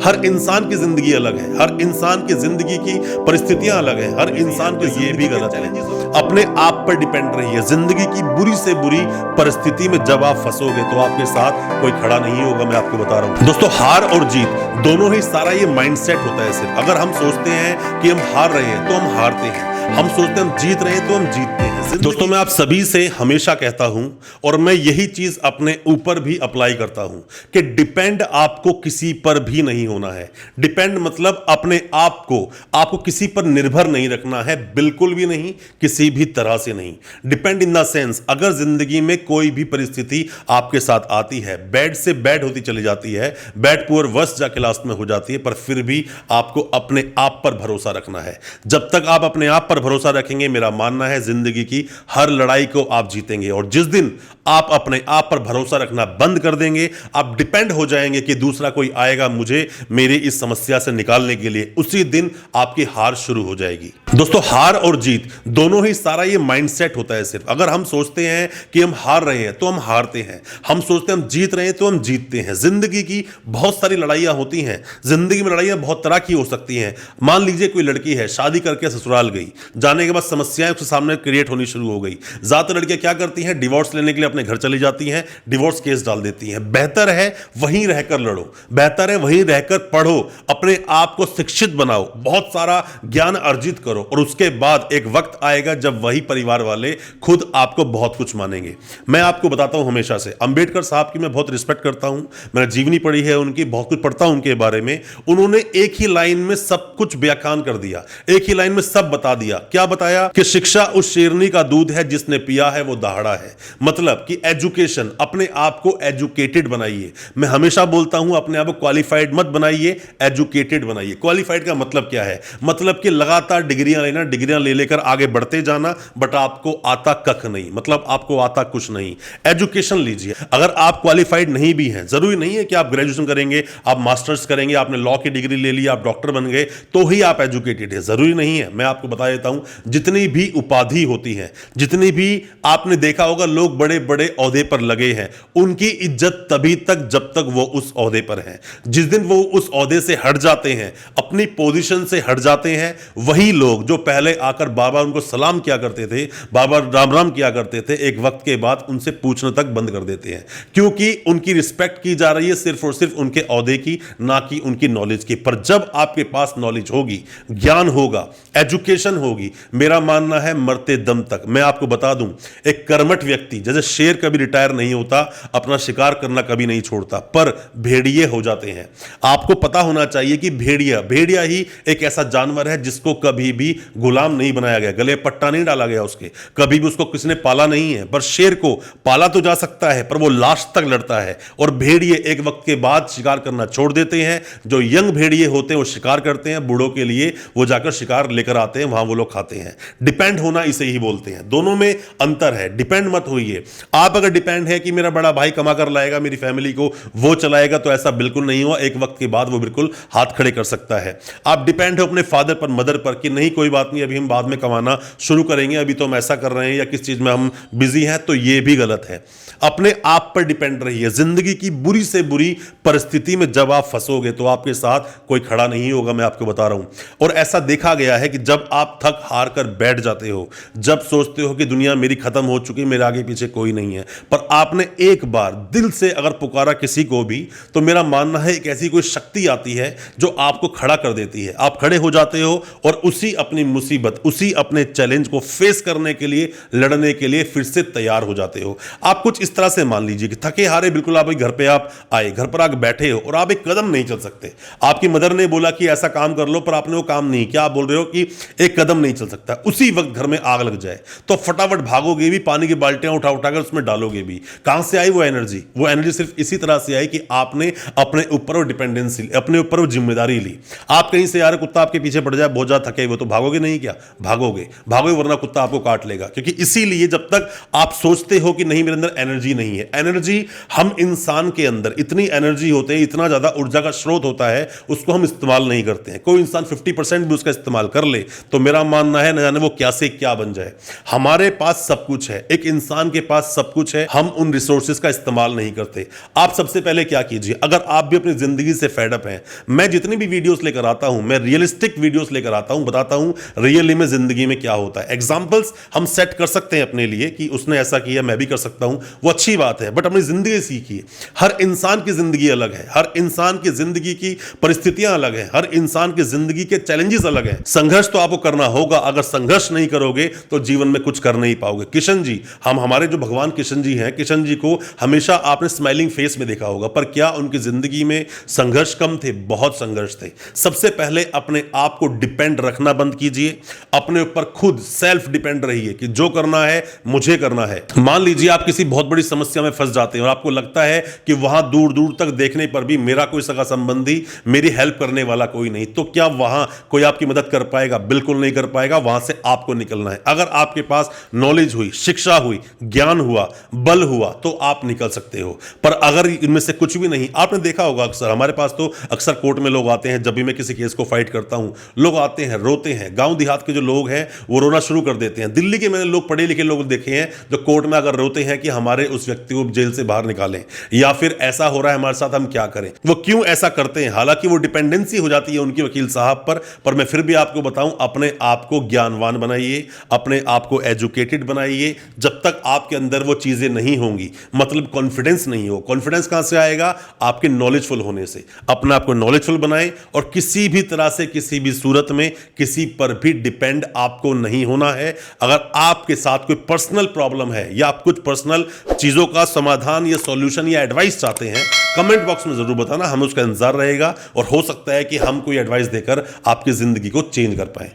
हर इंसान की जिंदगी अलग है, हर इंसान की जिंदगी की परिस्थितियां अलग है, हर इंसान की ये भी गलत है। अपने आप पर डिपेंड रहिए। जिंदगी की बुरी से बुरी परिस्थिति में जब आप फंसोगे तो आपके साथ कोई खड़ा नहीं होगा, मैं आपको बता रहा हूं। दोस्तों, हार और जीत दोनों ही सारा ये माइंडसेट होता है। सिर्फ अगर हम सोचते हैं कि हम हार रहे हैं तो हम हारते हैं, हम सोचते हैं हम जीत रहे हैं तो हम जीतते हैं। दोस्तों, मैं आप सभी से हमेशा कहता हूं और मैं यही चीज अपने ऊपर भी अप्लाई करता हूं कि डिपेंड आपको किसी पर भी नहीं होना है। डिपेंड मतलब अपने आप को आपको किसी पर निर्भर नहीं रखना है, बिल्कुल भी नहीं, किसी भी तरह से नहीं। डिपेंड इन द सेंस, अगर जिंदगी में कोई भी परिस्थिति आपके साथ आती है, बैड से बैड होती चली जाती है, बैड पुअर वर्स्ट जाके लास्ट में हो जाती है, पर फिर भी आपको अपने आप पर भरोसा रखना है। जब तक आप अपने आप पर भरोसा रखेंगे, मेरा मानना है जिंदगी की हर लड़ाई को आप जीतेंगे। और जिस दिन आप अपने आप पर भरोसा रखना बंद कर देंगे, आप डिपेंड हो जाएंगे कि दूसरा कोई आएगा मुझे मेरी इस समस्या से निकालने के लिए, उसी दिन आपकी हार शुरू हो जाएगी। दोस्तों, हार और जीत दोनों ही सारा ये माइंडसेट होता है। सिर्फ अगर हम सोचते हैं कि हम हार रहे हैं तो हम हारते हैं, हम सोचते हैं हम जीत रहे हैं तो हम जीतते हैं। जिंदगी की बहुत सारी लड़ाइयां होती हैं। जिंदगी में लड़ाइयां बहुत तरह की हो सकती हैं। मान लीजिए कोई लड़की है, शादी करके ससुराल गई, जाने के बाद समस्याएं उसके सामने क्रिएट होनी शुरू हो गई। ज्यादातर लड़कियां क्या करती हैं, डिवोर्स लेने के लिए अपने घर चली जाती हैं, डिवोर्स केस डाल देती हैं। बेहतर है वहीं रहकर लड़ो, बेहतर है वहीं रहकर पढ़ो, अपने आप को शिक्षित बनाओ, बहुत सारा ज्ञान अर्जित करो, और उसके बाद एक वक्त आएगा जब वही परिवार वाले खुद आपको बहुत कुछ मानेंगे। मैं आपको बताता हूं, हमेशा से अंबेडकर साहब की मैं बहुत रिस्पेक्ट करता हूं, मैंने जीवनी पढ़ी है उनकी, बहुत कुछ पढ़ता हूं उनके बारे में। उन्होंने एक ही लाइन में सब कुछ व्याख्यान कर दिया, एक ही लाइन में सब बता दिया। क्या बताया? कि शिक्षा उस शेरनी का दूध है जिसने पिया है वो दहाड़ा है। मतलब कि एजुकेशन, अपने आप को एजुकेटेड बनाइए। मैं हमेशा बोलता हूं अपने आप को क्वालिफाइड मत बनाइए, एजुकेटेड बनाइए। क्वालिफाइड का मतलब क्या है? मतलब कि लगातार डिग्रियां लेना, डिग्रियां ले लेकर आगे बढ़ते जाना, बट आपको आता कख नहीं, मतलब आपको आता कुछ नहीं। एजुकेशन लीजिए। अगर आप क्वालिफाइड नहीं भी हैं, जरूरी नहीं है कि आप ग्रेजुएशन करेंगे, आप मास्टर्स करेंगे, आपने लॉ की डिग्री ले ली, आप डॉक्टर बन गए तो ही आप एजुकेटेड है, जरूरी नहीं है। मैं आपको बता देता हूं, जितनी भी उपाधि होती है, जितनी भी आपने देखा होगा लोग बड़े बड़े ओहदे पर लगे हैं, उनकी इज्जत तभी तक जब तक वो उस ओहदे पर हैं। जिस दिन वो उस ओहदे से हट जाते हैं, अपनी पोजीशन से हट जाते हैं, वही लोग जो पहले आकर बार बार उनको सलाम किया करते थे, बार बार राम राम किया करते थे, एक वक्त के बाद उनसे पूछना तक बंद कर देते हैं, क्योंकि उनकी रिस्पेक्ट की जा रही है सिर्फ और सिर्फ उनके ओहदे की, ना कि उनकी नॉलेज की। पर जब आपके पास नॉलेज होगी, ज्ञान होगा, एजुकेशन होगी, मेरा मानना है मरते दम तक, मैं आपको बता दूं, एक कर्मठ व्यक्ति जैसे शेर कभी रिटायर नहीं होता, अपना शिकार करना कभी नहीं छोड़ता, पर भेड़िए हो जाते हैं। आपको पता होना चाहिए कि भेड़िया ही एक ऐसा जानवर है जिसको कभी भी गुलाम नहीं बनाया गया, गले पट्टा नहीं डाला गया उसके, कभी भी उसको किसी ने पाला नहीं है। पर शेर को पाला तो जा सकता है, पर वो लास्ट तक लड़ता है। और भेड़िए एक वक्त के बाद शिकार करना छोड़ देते हैं। जो यंग भेड़िए होते हैं वो शिकार करते हैं, बूढ़ों के लिए वो जाकर शिकार लेकर आते हैं, वहां वो लोग खाते हैं। डिपेंड होना इसे ही बोलते हैं, दोनों में अंतर है। डिपेंड मत होइए। आप अगर डिपेंड है कि मेरा बड़ा भाई कमा कर लाएगा, मेरी फैमिली को वो चलाएगा, तो ऐसा बिल्कुल नहीं हुआ। एक वक्त के बाद वो बिल्कुल हाथ खड़े कर सकता है। आप डिपेंड हो अपने फादर पर, मदर पर, कि नहीं कोई बात नहीं, अभी हम बाद में कमाना शुरू करेंगे, अभी तो हम ऐसा कर रहे हैं या किस चीज में हम बिजी हैं, तो ये भी गलत है। अपने आप पर डिपेंड रहिए। जिंदगी की बुरी से बुरी परिस्थिति में जब आप फंसोगे तो आपके साथ कोई खड़ा नहीं होगा, मैं आपको बता रहा हूं। और ऐसा देखा गया है कि जब आप थक हार कर बैठ जाते हो, जब सोचते हो कि दुनिया मेरी खत्म हो चुकी, मेरे आगे पीछे कोई नहीं है, पर आपने एक बार दिल से अगर पुकारा किसी को भी, तो मेरा मानना है एक ऐसी कोई शक्ति आती है जो आपको खड़ा कर देती है। आप खड़े हो जाते हो और उसी अपनी मुसीबत, उसी अपने चैलेंज को फेस करने के लिए, लड़ने के लिए फिर से तैयार हो जाते हो। आप कुछ इस तरह से मान लीजिए कि थके हारे बिल्कुल आप घर पे आप आए, घर पर आके बैठे हो और आप एक कदम नहीं चल सकते। आपकी मदर ने बोला कि ऐसा काम कर लो, पर आपने वो काम नहीं किया। आप बोल रहे हो कि एक कदम नहीं चल सकता। उसी वक्त घर में आग लग जाए तो फटाफट भागोगे भी, पानी की बाल्टियां उठा उठाकर उसमें डालोगे भी। कहां से आई वो एनर्जी? वो एनर्जी सिर्फ इसी तरह से आई कि आपने अपने ऊपर वो डिपेंडेंसी, अपने ऊपर वो जिम्मेदारी ली। आप कहीं से यार कुत्ता आपके पीछे पड़ जाए, बहुत ज्यादा थके हुए, तो भागोगे नहीं क्या? भागोगे, भागोगे, वरना कुत्ता आपको काट लेगा। क्योंकि इसीलिए जब तक आप सोचते हो कि नहीं मेरे अंदर एनर्जी नहीं है, एनर्जी, हम इंसान के अंदर इतनी एनर्जी होते हैं, इतना ज्यादा ऊर्जा का स्रोत होता है, उसको हम इस्तेमाल नहीं करते हैं। कोई इंसान 50% भी उसका इस्तेमाल कर ले तो मेरा मानना है न जाने वो क्या से क्या बन जाए। हमारे पास सब कुछ है, एक इंसान के पास सब कुछ है, हम उन रिसोर्सेज का इस्तेमाल नहीं करते। आप सबसे पहले क्या कीजिए, अगर आप भी अपनी जिंदगी से फेडअप हैं। मैं जितनी भी वीडियोस लेकर आता हूं, मैं रियलिस्टिक वीडियोस लेकर आता हूं, बताता हूं रियली में जिंदगी में क्या होता है। एग्जांपल्स हम सेट कर सकते हैं अपने लिए कि उसने ऐसा किया, मैं भी कर सकता हूं, वो अच्छी बात है, बट अपनी जिंदगी सीखिए। हर इंसान की जिंदगी अलग है, हर इंसान की जिंदगी की परिस्थितियां अलग है, हर इंसान की जिंदगी के चैलेंजेस अलग हैं। संघर्ष तो आपको करना होगा, अगर संघर्ष नहीं करोगे तो जीवन में कुछ कर नहीं पाओगे। किशन जी, हमारे जो भगवान किशन जी हैं, किशन जी को हमेशा आपने स्माइलिंग फेस में देखा होगा, पर क्या उनकी जिंदगी में संघर्ष कम थे? बहुत संघर्ष थे। सबसे पहले अपने आप को डिपेंड रखना बंद कीजिए, अपने ऊपर खुद सेल्फ डिपेंड रहिए कि जो करना है मुझे करना है। मान लीजिए आप किसी बहुत बड़ी समस्या में फंस जाते हैं और आपको लगता है कि वहां दूर दूर तक देखने पर भी मेरा कोई सगा संबंधी, मेरी हेल्प करने वाला कोई नहीं, तो क्या वहां कोई आपकी मदद कर पाएगा? बिल्कुल नहीं कर पाएगा। वहां से आपको निकलना है। अगर आपके पास नॉलेज हुई, शिक्षा हुई, ज्ञान हुआ, बल हुआ, तो आप निकल सकते हो। पर अगर इनमें से कुछ भी नहीं, आपने देखा होगा अक्सर हमारे पास तो अक्सर कोर्ट में लोग आते हैं, जब भी मैं किसी केस को फाइट करता हूं, लोग आते हैं, रोते हैं। गांव देहात के जो लोग हैं वो रोना शुरू कर देते हैं। दिल्ली के मैंने लोग, पढ़े लिखे लोग देखे हैं जो कोर्ट में अगर रोते हैं कि हमारे उस व्यक्ति को जेल से बाहर निकालें, या फिर ऐसा हो रहा है हमारे साथ, हम क्या करें। वो क्यों ऐसा करते हैं? हालांकि वो डिपेंडेंसी हो जाती है उनकी वकील साहब पर मैं फिर भी आपको बताऊं, अपने आप को ज्ञानवान बनाइए, अपने आप को एजुकेटेड बनाइए। जब तक आपके अंदर वो चीजें नहीं होंगी, मतलब कॉन्फिडेंस नहीं हो। कॉन्फिडेंस कहां से आएगा? आपके नॉलेजफुल होने से। अपने आप को नॉलेजफुल बनाएं और किसी भी तरह से, किसी भी सूरत में किसी पर भी डिपेंड आपको नहीं होना है। अगर आपके साथ कोई पर्सनल प्रॉब्लम है या आप कुछ पर्सनल चीजों का समाधान या सॉल्यूशन या एडवाइस चाहते हैं, कमेंट बॉक्स में जरूर बताना, हमें उसका इंतजार रहेगा और हो सकता है कि हम कोई एडवाइस देकर आपकी जिंदगी को चेंज कर पाए।